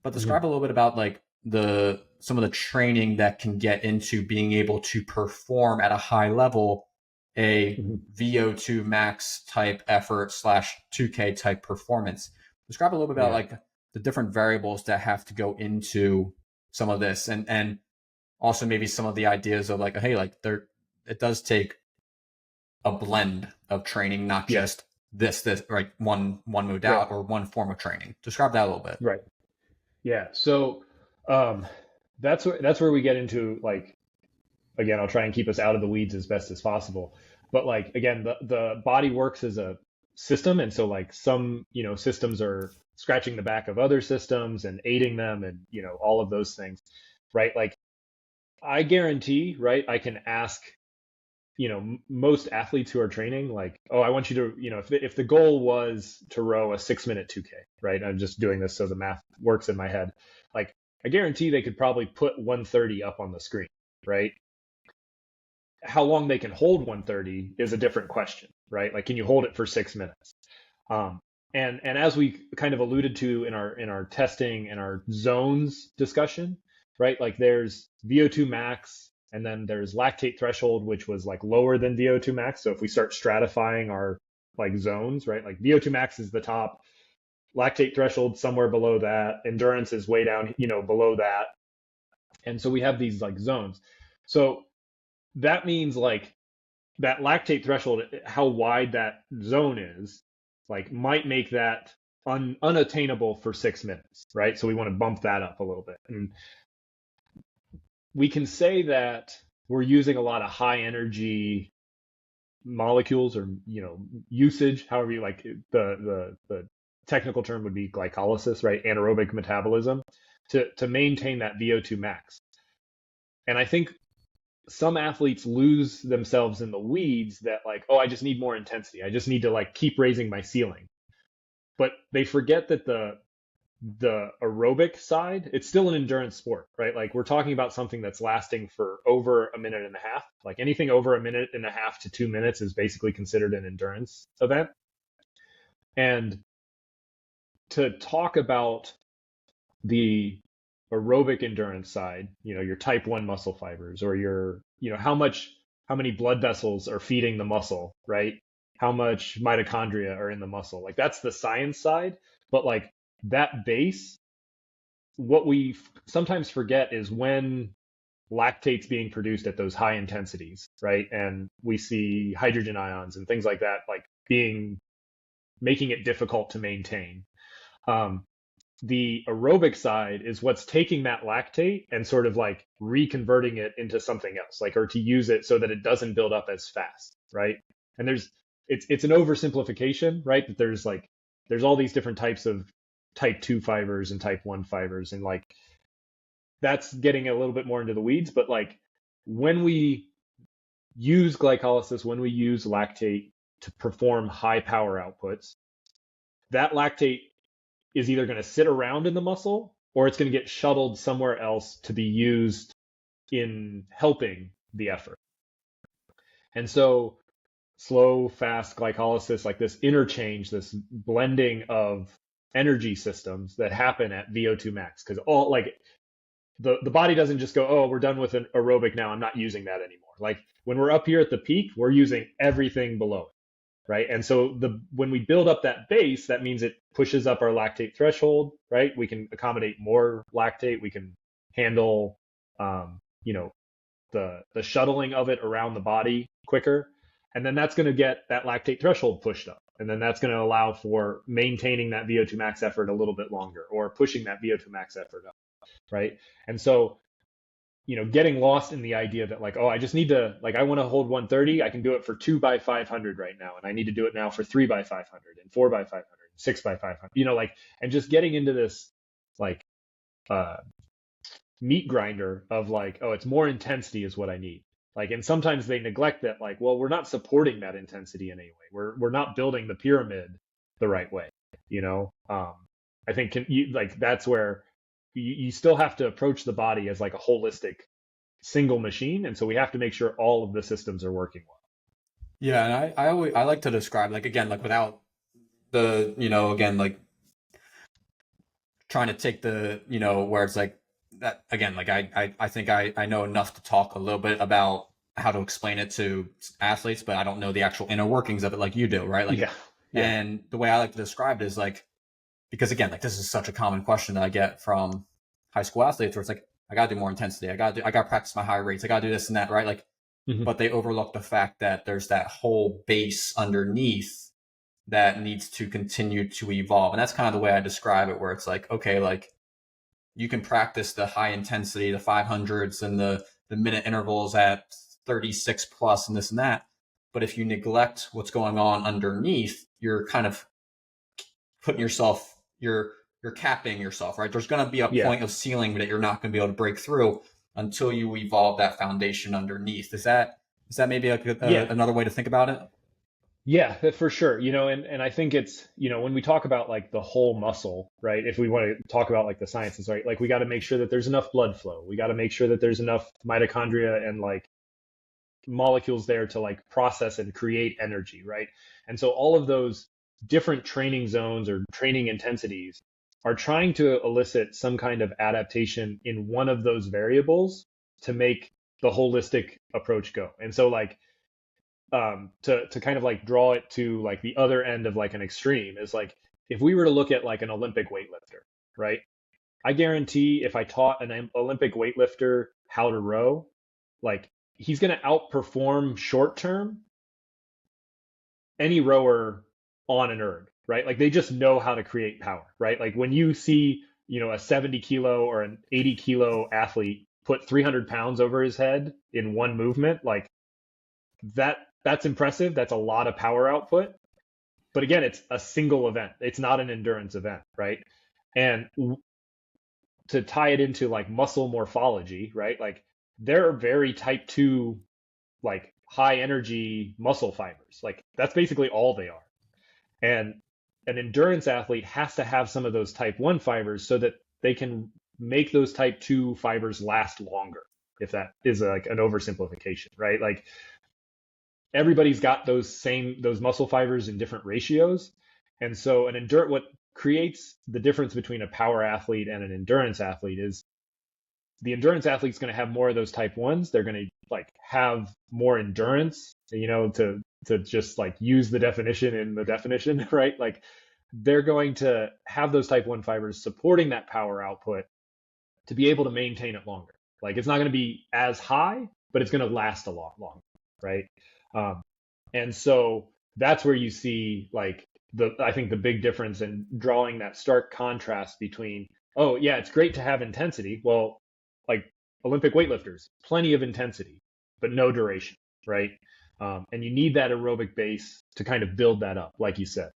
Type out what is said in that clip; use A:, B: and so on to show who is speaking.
A: but
B: Mhm.
A: describe a little bit about like some of the training that can get into being able to perform at a high level a
B: Mhm.
A: VO2 max type effort slash 2K type performance. Describe a little bit about
B: Yeah.
A: like the different variables that have to go into some of this, and also maybe some of the ideas of like, hey, like there, it does take a blend of training, not
B: Yeah.
A: just this right one
B: Right.
A: modality or one form of training. Describe that a little bit.
B: Right. Yeah. So um, that's where we get into like, again, I'll try and keep us out of the weeds as best as possible. But like again, the body works as a system, and so like some systems are scratching the back of other systems and aiding them, and all of those things, right? Like I guarantee, right? I can ask most athletes who are training, like, oh, I want you to, if the goal was to row a 6 minute 2K, right? I'm just doing this so the math works in my head. Like, I guarantee they could probably put 130 up on the screen, right? How long they can hold 130 is a different question, right? Like, can you hold it for 6 minutes? Um, and as we kind of alluded to in our testing and our zones discussion, right? Like there's VO2 max, and then there's lactate threshold, which was like lower than VO2 max. So if we start stratifying our like zones, right? Like VO2 max is the top, lactate threshold somewhere below that, endurance is way down, below that. And so we have these like zones. So that means like that lactate threshold, how wide that zone is, like might make that unattainable for 6 minutes, right? So we want to bump that up a little bit. And we can say that we're using a lot of high energy molecules or, usage, however you like the technical term would be glycolysis, right? Anaerobic metabolism to maintain that VO2 max. And I think some athletes lose themselves in the weeds that like, oh, I just need more intensity. I just need to like keep raising my ceiling. But they forget that the aerobic side, it's still an endurance sport, right? Like we're talking about something that's lasting for over a minute and a half. Like anything over a minute and a half to 2 minutes is basically considered an endurance event. And to talk about the aerobic endurance side, your type 1 muscle fibers or your, how many blood vessels are feeding the muscle, right? How much mitochondria are in the muscle. Like that's the science side, but like that base, what we sometimes forget is when lactate's being produced at those high intensities, right? And we see hydrogen ions and things like that, like making it difficult to maintain. Um, the aerobic side is what's taking that lactate and sort of like reconverting it into something else, like, or to use it so that it doesn't build up as fast, right? And it's an oversimplification, right? That there's all these different types of type 2 fibers and type 1 fibers, and like that's getting a little bit more into the weeds, but like when we use glycolysis, when we use lactate to perform high power outputs, that lactate is either going to sit around in the muscle or it's going to get shuttled somewhere else to be used in helping the effort. And so slow, fast glycolysis, like this interchange, this blending of energy systems that happen at VO2 max, because all like the body doesn't just go, oh, we're done with an aerobic now, I'm not using that anymore. Like when we're up here at the peak, we're using everything below it, right? And so when we build up that base, that means it pushes up our lactate threshold, right? We can accommodate more lactate. We can handle, um, you know, the shuttling of it around the body quicker, and then that's going to get that lactate threshold pushed up, and then that's going to allow for maintaining that VO2 max effort a little bit longer, or pushing that VO2 max effort up, right? And so getting lost in the idea that like, oh, I just need to like I want to hold 130, I can do it for 2 by 500 right now, and I need to do it now for 3 by 500 and 4 by 500, 6 by 500, like, and just getting into this like uh meat grinder of like, oh, it's more intensity is what I need. Like, and sometimes they neglect that, like, well, we're not supporting that intensity in any way. We're not building the pyramid the right way, you know. I think like that's where you still have to approach the body as like a holistic single machine, and so we have to make sure all of the systems are working well.
A: Yeah, and I like to describe like again like without the again like trying to take the, where it's like that again, like I think I know enough to talk a little bit about how to explain it to athletes, but I don't know the actual inner workings of it like you do, right? Like,
B: Yeah. Yeah.
A: and the way I like to describe it is like, because again, like this is such a common question that I get from high school athletes where it's like, I gotta do more intensity. I gotta practice my high rates. I gotta do this and that, right? Like,
B: Hmm.
A: but they overlook the fact that there's that whole base underneath that needs to continue to evolve. And that's kind of the way I describe it, where it's like, okay, like you can practice the high intensity, the 500s and the minute intervals at 36 plus and this and that. But if you neglect what's going on underneath, you're kind of putting yourself, you're capping yourself, right? There's going to be a
B: Yeah.
A: point of ceiling that you're not going to be able to break through until you evolve that foundation underneath. Is that maybe
B: Yeah.
A: another way to think about it?
B: Yeah, for sure. And I think it's, when we talk about like the whole muscle, right? If we want to talk about like the sciences, right? Like we got to make sure that there's enough blood flow. We got to make sure that there's enough mitochondria and like molecules there to like process and create energy, right? And so all of those different training zones or training intensities are trying to elicit some kind of adaptation in one of those variables to make the holistic approach go. And so like to kind of like draw it to like the other end of like an extreme is like if we were to look at like an Olympic weightlifter, right? I guarantee if I taught an Olympic weightlifter how to row, like he's going to outperform short term any rower on an erg, right? Like they just know how to create power, right? Like when you see, a 70 kilo or an 80 kilo athlete put 300 pounds over his head in one movement, like that's impressive. That's a lot of power output. But again, it's a single event. It's not an endurance event, right? And to tie it into like muscle morphology, right? Like they're very type 2 like high energy muscle fibers. Like that's basically all they are. And an endurance athlete has to have some of those type 1 fibers so that they can make those type 2 fibers last longer, if that is like an oversimplification, right? Like everybody's got those muscle fibers in different ratios. And so what creates the difference between a power athlete and an endurance athlete is the endurance athlete's going to have more of those type 1s. They're going to like have more endurance, to just like use the definition in the definition, right? Like they're going to have those type 1 fibers supporting that power output to be able to maintain it longer. Like it's not going to be as high, but it's going to last a lot longer, right? Um, and so that's where you see like I think the big difference in drawing that stark contrast between, oh yeah, it's great to have intensity. Well, like Olympic weightlifters, plenty of intensity, but no duration, right? And you need that aerobic base to kind of build that up, like you said.